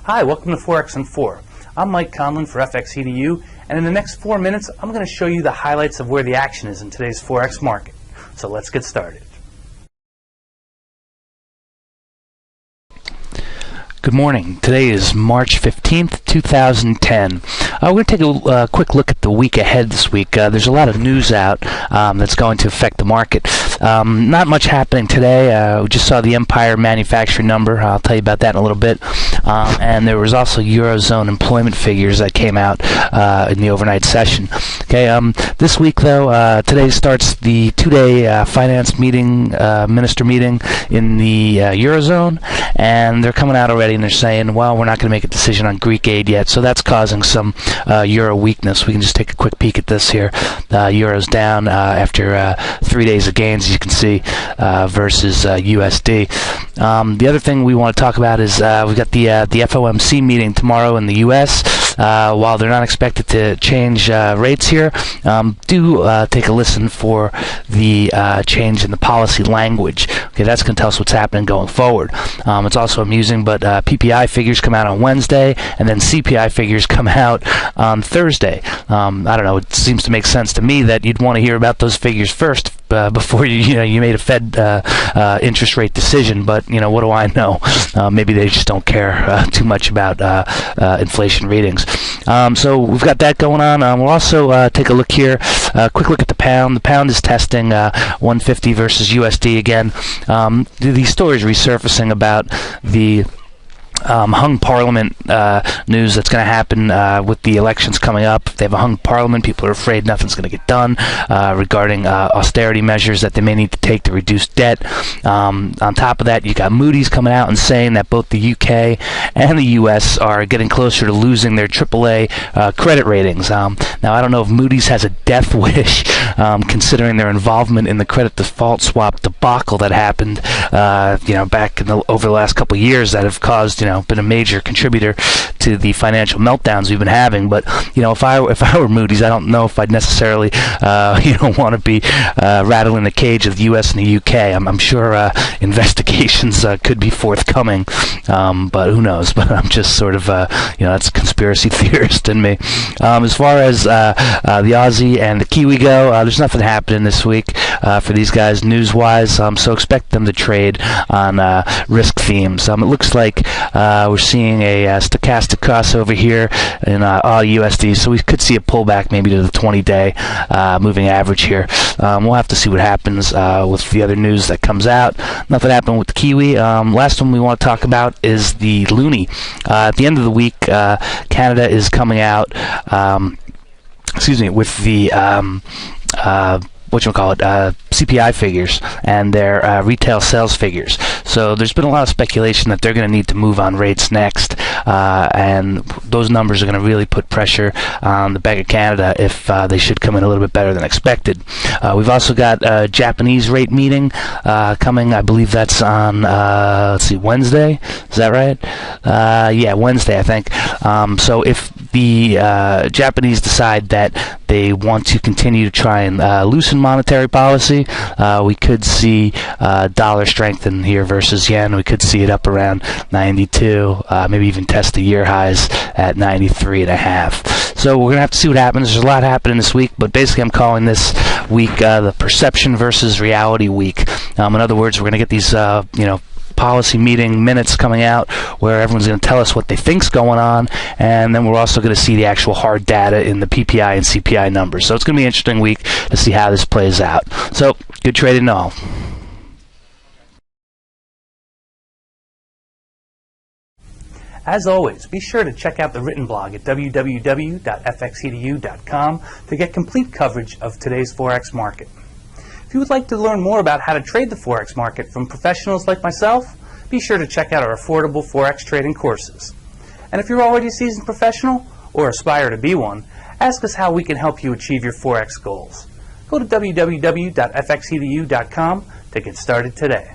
Hi, welcome to Forex in 4. I'm Mike Conlon for FXEDU, and in the next 4 minutes, I'm going to show you the highlights of where the action is in today's Forex market. So let's get started. Good morning. Today is March 15th, 2010. We're going to take a quick look at the week ahead this week. There's a lot of news out that's going to affect the market. Not much happening today. We just saw the Empire manufacturing number. I'll tell you about that in a little bit. And there was also Eurozone employment figures that came out in the overnight session. Okay. This week, though, today starts the two-day finance meeting, minister meeting in the Eurozone, and they're coming out already and they're saying, well, we're not going to make a decision on Greek aid yet, so that's causing some euro weakness. We can just take a quick peek at this here. Euro's down after 3 days of gains, as you can see, versus USD. The other thing we want to talk about is we've got the FOMC meeting tomorrow in the U.S. While they're not expected to change rates here, do take a listen for the change in the policy language. Okay, that's going to tell us what's happening going forward. It's also amusing, but PPI figures come out on Wednesday, and then CPI figures come out on Thursday. I don't know. It seems to make sense to me that you'd want to hear about those figures first before you made a Fed interest rate decision. But what do I know? Maybe they just don't care too much about inflation readings. So we've got that going on. We'll also take a look here. Quick look at the pound. The pound is testing 150 versus USD again. These stories resurfacing about the hung parliament news that's going to happen with the elections coming up. They have a hung parliament. People are afraid nothing's going to get done regarding austerity measures that they may need to take to reduce debt. On top of that, you got Moody's coming out and saying that both the UK and the US are getting closer to losing their AAA credit ratings. Now, I don't know if Moody's has a death wish, considering their involvement in the credit default swap debacle that happened, back over the last couple of years that have caused, been a major contributor to the financial meltdowns we've been having. But if I were Moody's, I don't know if I'd necessarily want to be rattling the cage of the U.S. and the U.K. I'm sure investigations could be forthcoming, but who knows? But I'm just sort of that's a conspiracy theorist in me. As far as the Aussie and the Kiwi go, there's nothing happening this week for these guys news-wise, so expect them to trade on risk themes. It looks like we're seeing a stochastic crossover here in USD, so we could see a pullback maybe to the 20-day moving average here. We'll have to see what happens with the other news that comes out. Nothing happened with the Kiwi. Last one we want to talk about is the Loonie. At the end of the week, Canada is coming out with the CPI figures and their retail sales figures. So there's been a lot of speculation that they're going to need to move on rates next, and those numbers are going to really put pressure on the Bank of Canada if they should come in a little bit better than expected. We've also got a Japanese rate meeting coming. I believe that's on Wednesday. Is that right? Yeah, Wednesday, I think. So if the Japanese decide that they want to continue to try and loosen monetary policy, we could see dollar strengthen here versus yen. We could see it up around 92, maybe even test the year highs at 93.5. So we're going to have to see what happens. There's a lot happening this week, but basically I'm calling this week the perception versus reality week. In other words, we're going to get these policy meeting minutes coming out where everyone's going to tell us what they think's going on, and then we're also going to see the actual hard data in the PPI and CPI numbers. So it's going to be an interesting week to see how this plays out. So good trading to all. As always, be sure to check out the written blog at www.fxedu.com to get complete coverage of today's Forex market. If you would like to learn more about how to trade the Forex market from professionals like myself, be sure to check out our affordable Forex trading courses. And if you're already a seasoned professional or aspire to be one, ask us how we can help you achieve your Forex goals. Go to www.fxedu.com to get started today.